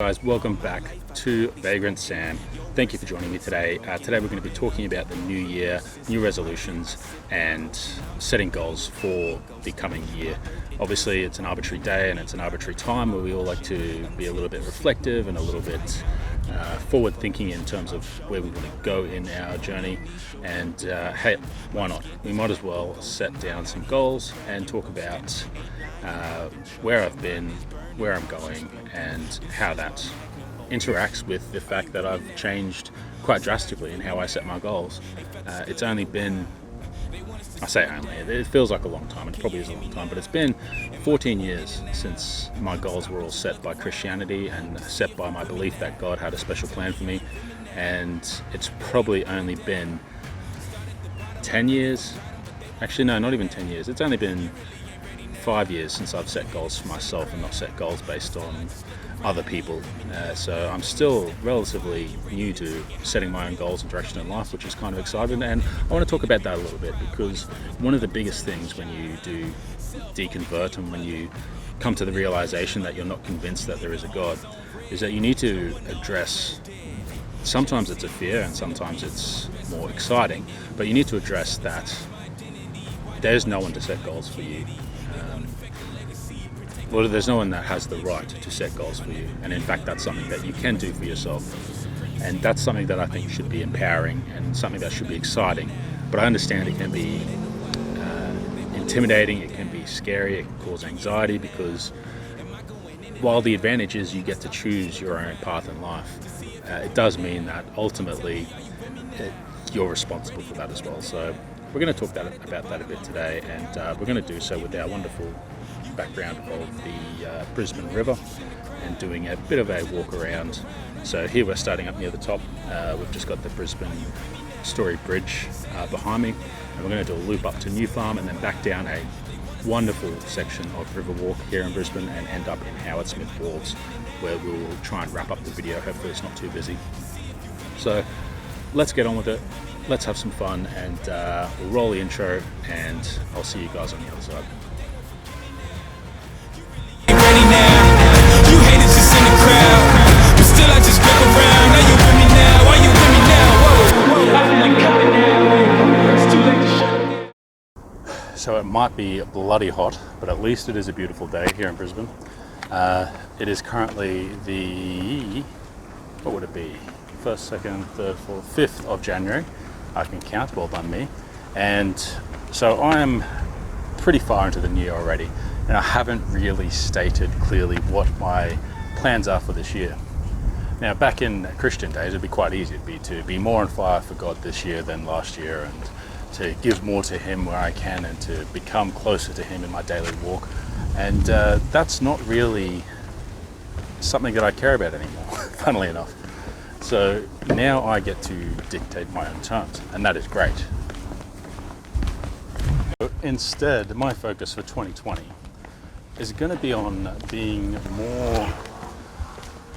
Guys, welcome back to Vagrant Sam. Thank you for joining me today. Today we're going to be talking about the new year, new resolutions, and setting goals for the coming year. Obviously, it's an arbitrary day and it's an arbitrary time where we all like to be a little bit reflective and a little bit forward thinking in terms of where we want to go in our journey. And hey, why not? We might as well set down some goals and talk about where I've been, where I'm going, and how that interacts with the fact that I've changed quite drastically in how I set my goals. It's only been, I say only, it feels like a long time, and it probably is a long time, but it's been 14 years since my goals were all set by Christianity and set by my belief that God had a special plan for me. And it's probably only been 10 years, actually no, not even 10 years, it's only been 5 years since I've set goals for myself and not set goals based on other people. So I'm still relatively new to setting my own goals and direction in life, which is kind of exciting. And I want to talk about that a little bit, because one of the biggest things when you do deconvert and when you come to the realization that you're not convinced that there is a God is that you need to address, sometimes it's a fear and sometimes it's more exciting, but you need to address that there's no one to set goals for you. Well, there's no one that has the right to set goals for you, and in fact that's something that you can do for yourself, and that's something that I think should be empowering and something that should be exciting. But I understand it can be intimidating, it can be scary, it can cause anxiety, because while the advantage is you get to choose your own path in life, it does mean that ultimately you're responsible for that as well. So we're going to talk about that a bit today, and we're going to do so with our wonderful background of the Brisbane River and doing a bit of a walk around. So here we're starting up near the top. We've just got the Brisbane Story Bridge behind me, and we're going to do a loop up to New Farm and then back down a wonderful section of River Walk here in Brisbane and end up in Howard Smith Wharves, where we'll try and wrap up the video. Hopefully it's not too busy. So let's get on with it. Let's have some fun, and we'll roll the intro, and I'll see you guys on the other side. So it might be bloody hot, but at least it is a beautiful day here in Brisbane. It is currently the, what would it be? 1st, 2nd, 3rd, 4th, 5th of January. I can count, well done me. And so I'm pretty far into the new year already, and I haven't really stated clearly what my plans are for this year. Now, back in Christian days, it'd be quite easy to be more on fire for God this year than last year, and to give more to Him where I can, and to become closer to Him in my daily walk. And that's not really something that I care about anymore, funnily enough. So now I get to dictate my own terms, and that is great. Instead, my focus for 2020 is going to be on being more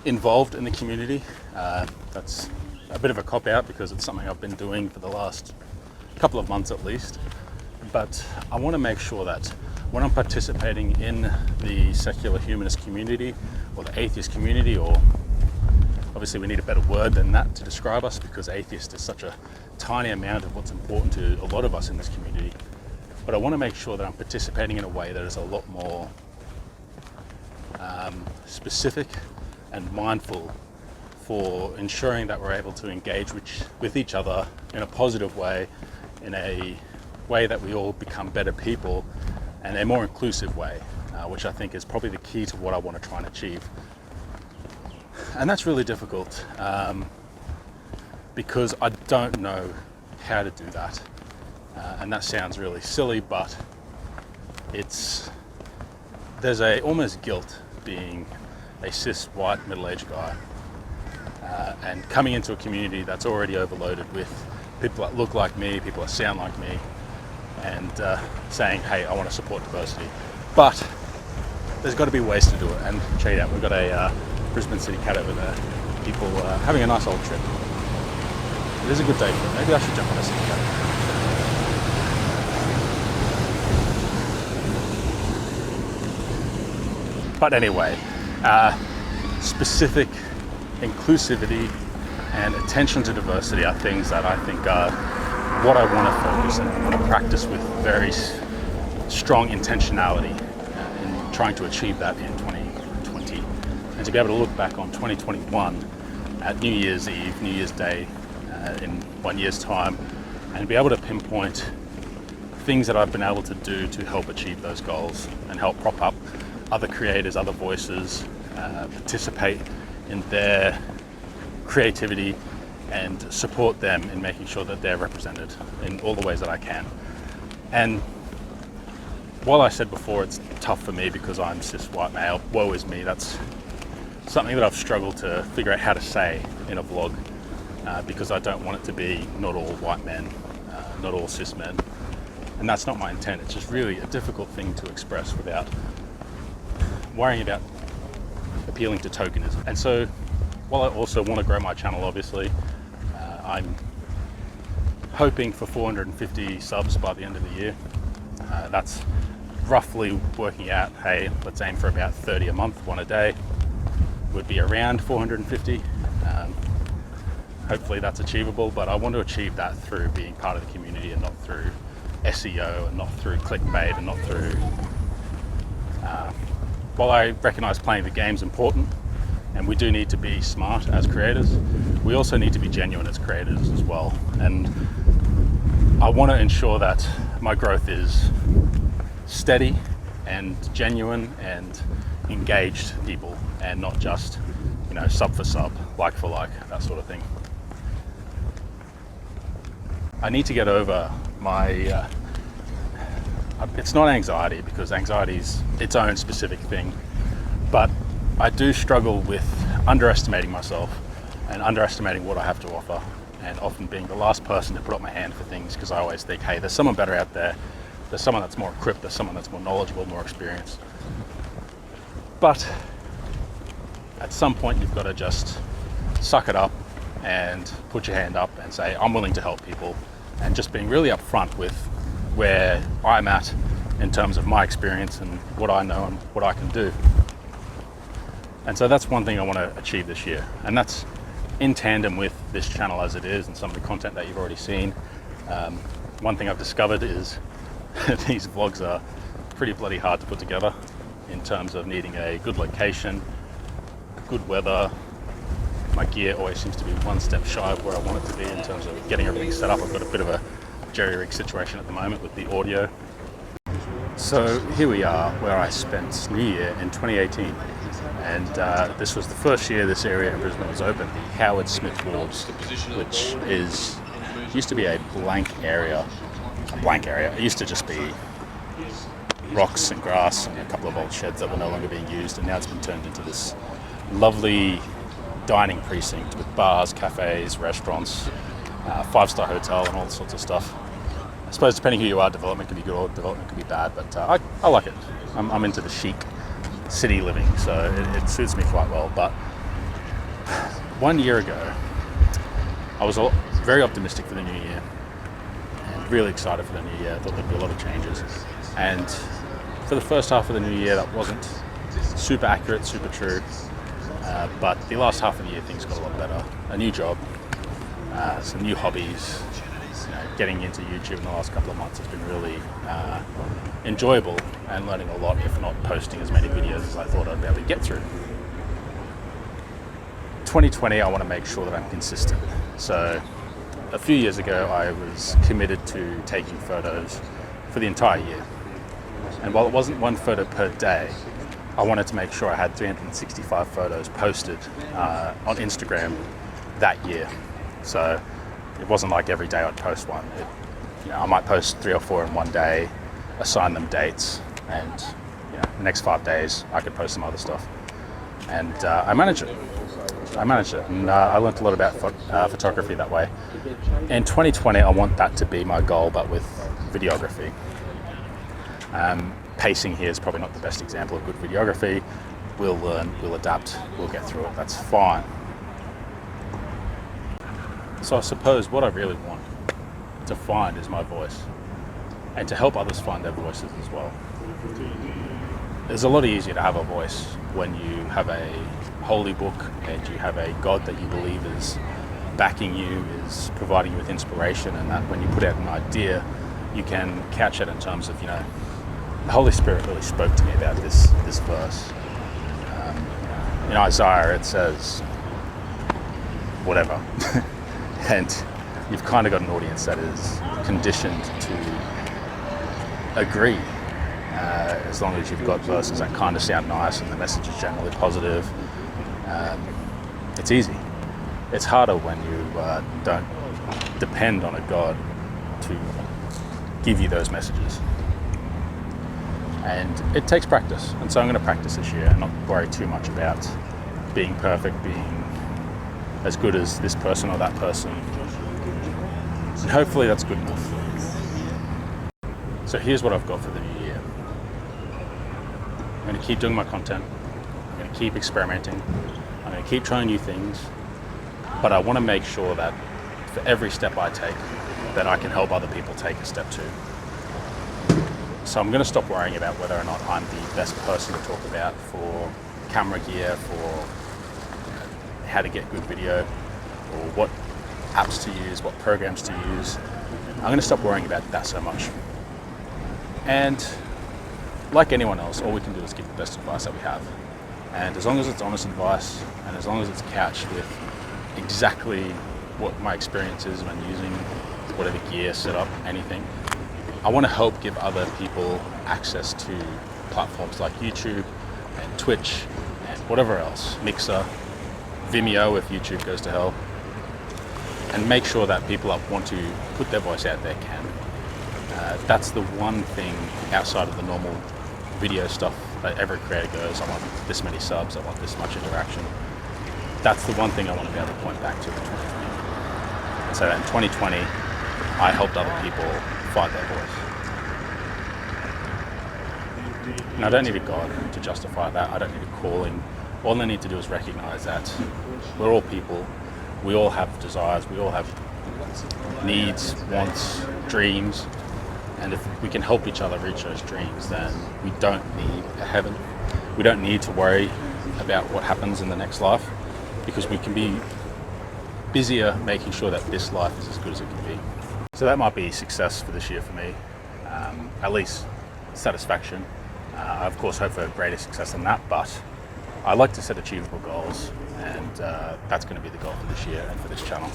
involved in the community. That's a bit of a cop-out because it's something I've been doing for the last couple of months at least, but I want to make sure that when I'm participating in the secular humanist community or the atheist community, or obviously we need a better word than that to describe us, because atheist is such a tiny amount of what's important to a lot of us in this community, but I want to make sure that I'm participating in a way that is a lot more specific and mindful for ensuring that we're able to engage with each other in a positive way, in a way that we all become better people, and a more inclusive way, which I think is probably the key to what I want to try and achieve. And that's really difficult because I don't know how to do that. And that sounds really silly, but there's almost guilt being a cis white middle-aged guy and coming into a community that's already overloaded with people that look like me, people that sound like me, and saying, hey, I want to support diversity. But there's got to be ways to do it. And check it out, we've got a Brisbane City Cat over there. People having a nice old trip. It is a good day for it. Maybe I should jump on a City Cat. But anyway, specific inclusivity and attention to diversity are things that I think are what I want to focus and practice with very strong intentionality in trying to achieve that in 2020. And to be able to look back on 2021 at New Year's Eve, New Year's Day, in 1 year's time, and be able to pinpoint things that I've been able to do to help achieve those goals and help prop up other creators, other voices, participate in their creativity and support them in making sure that they're represented in all the ways that I can. And while I said before it's tough for me because I'm cis white male, woe is me, that's something that I've struggled to figure out how to say in a vlog, because I don't want it to be not all white men, not all cis men. And that's not my intent. It's just really a difficult thing to express without worrying about appealing to tokenism. And so while I also want to grow my channel, obviously, I'm hoping for 450 subs by the end of the year. That's roughly working out, hey, let's aim for about 30 a month, one a day. Would be around 450. Hopefully that's achievable, but I want to achieve that through being part of the community and not through SEO and not through clickbait and not through... While I recognize playing the game's important, and we do need to be smart as creators, we also need to be genuine as creators as well. And I want to ensure that my growth is steady and genuine and engaged people, and not just, sub for sub, like for like, that sort of thing. I need to get over my, it's not anxiety, because anxiety is its own specific thing, but I do struggle with underestimating myself and underestimating what I have to offer, and often being the last person to put up my hand for things, because I always think, hey, there's someone better out there, there's someone that's more equipped, there's someone that's more knowledgeable, more experienced. But at some point you've got to just suck it up and put your hand up and say, I'm willing to help people, and just being really upfront with where I'm at in terms of my experience and what I know and what I can do. And so that's one thing I want to achieve this year, and that's in tandem with this channel as it is and some of the content that you've already seen. One thing I've discovered is these vlogs are pretty bloody hard to put together in terms of needing a good location, good weather. My gear always seems to be one step shy of where I want it to be in terms of getting everything set up. I've got a bit of a jerry-rig situation at the moment with the audio. So here we are, where I spent New Year in 2018, and this was the first year this area in Brisbane was open, the Howard Smith Wharves, which used to be a blank area. It used to just be rocks and grass and a couple of old sheds that were no longer being used, and now it's been turned into this lovely dining precinct with bars, cafes, restaurants, five-star hotel and all sorts of stuff. I suppose depending who you are, development can be good or development can be bad, but I like it. I'm into the chic city living, so it suits me quite well. But 1 year ago, I was very optimistic for the new year and really excited for the new year. I thought there'd be a lot of changes. And for the first half of the new year, that wasn't super accurate, super true. But the last half of the year, things got a lot better. A new job, some new hobbies. Getting into YouTube in the last couple of months has been really enjoyable, and learning a lot, if not posting as many videos as I thought I'd be able to get through. 2020, I want to make sure that I'm consistent. So a few years ago, I was committed to taking photos for the entire year. And while it wasn't one photo per day, I wanted to make sure I had 365 photos posted on Instagram that year. So it wasn't like every day I'd post one. I might post 3 or 4 in one day, assign them dates, and the next 5 days I could post some other stuff. And I managed it, and I learned a lot about photography that way. In 2020, I want that to be my goal, but with videography. Pacing here is probably not the best example of good videography. We'll learn, we'll adapt, we'll get through it, that's fine. So I suppose what I really want to find is my voice, and to help others find their voices as well. It's a lot easier to have a voice when you have a holy book and you have a God that you believe is backing you, is providing you with inspiration, and that when you put out an idea, you can catch it in terms of, the Holy Spirit really spoke to me about this verse. In Isaiah it says whatever, and you've kind of got an audience that is conditioned to agree, as long as you've got verses that kind of sound nice and the message is generally positive. It's easy. It's harder when you don't depend on a God to give you those messages. And it takes practice, and so I'm going to practice this year and not worry too much about being perfect, being as good as this person or that person, and hopefully that's good enough. So here's what I've got for the new year. I'm going to keep doing my content, I'm going to keep experimenting, I'm going to keep trying new things, but I want to make sure that for every step I take, that I can help other people take a step too. So I'm going to stop worrying about whether or not I'm the best person to talk about for camera gear, for how to get good video, or what apps to use, what programs to use. I'm going to stop worrying about that so much. And like anyone else, all we can do is give the best advice that we have. And as long as it's honest advice, and as long as it's couched with exactly what my experience is when using whatever gear, setup, anything, I want to help give other people access to platforms like YouTube and Twitch and whatever else, Mixer, Vimeo if YouTube goes to hell, and make sure that people that want to put their voice out there can. That's the one thing outside of the normal video stuff that every creator goes, I want this many subs, I want this much interaction. That's the one thing I want to be able to point back to in 2020. So in 2020, I helped other people find their voice. And I don't need a God to justify that. I don't need a calling. All I need to do is recognize that we're all people. We all have desires. We all have needs, wants, dreams. And if we can help each other reach those dreams, then we don't need a heaven. We don't need to worry about what happens in the next life, because we can be busier making sure that this life is as good as it can be. So that might be success for this year for me, at least satisfaction. I of course hope for greater success than that, but I like to set achievable goals, and that's going to be the goal for this year and for this channel.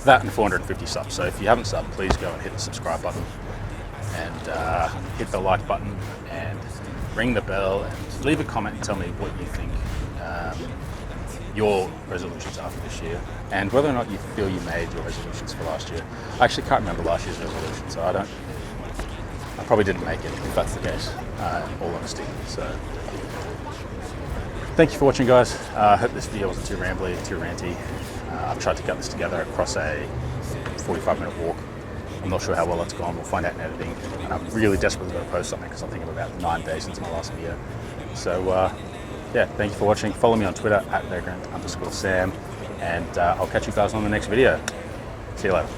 That and 450 subs. So if you haven't subbed, please go and hit the subscribe button and hit the like button and ring the bell and leave a comment and tell me what you think your resolutions are for this year, and whether or not you feel you made your resolutions for last year. I actually can't remember last year's resolution, so I probably didn't make it, if that's the case, in all honesty. So thank you for watching, guys. I hope this video wasn't too rambly, too ranty. I've tried to cut this together across a 45-minute walk. I'm not sure how well it's gone. We'll find out in editing. And I'm really desperately going to post something because I'm thinking about 9 days since my last video. So yeah, thank you for watching. Follow me on Twitter at Vagrant_Sam, and I'll catch you guys on the next video. See you later.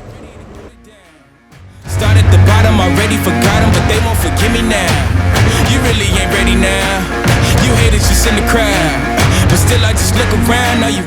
Start at the bottom, already forgot them, but they won't forgive me now. You really ain't ready now. You haters just in the crowd, but still I just look around. Now you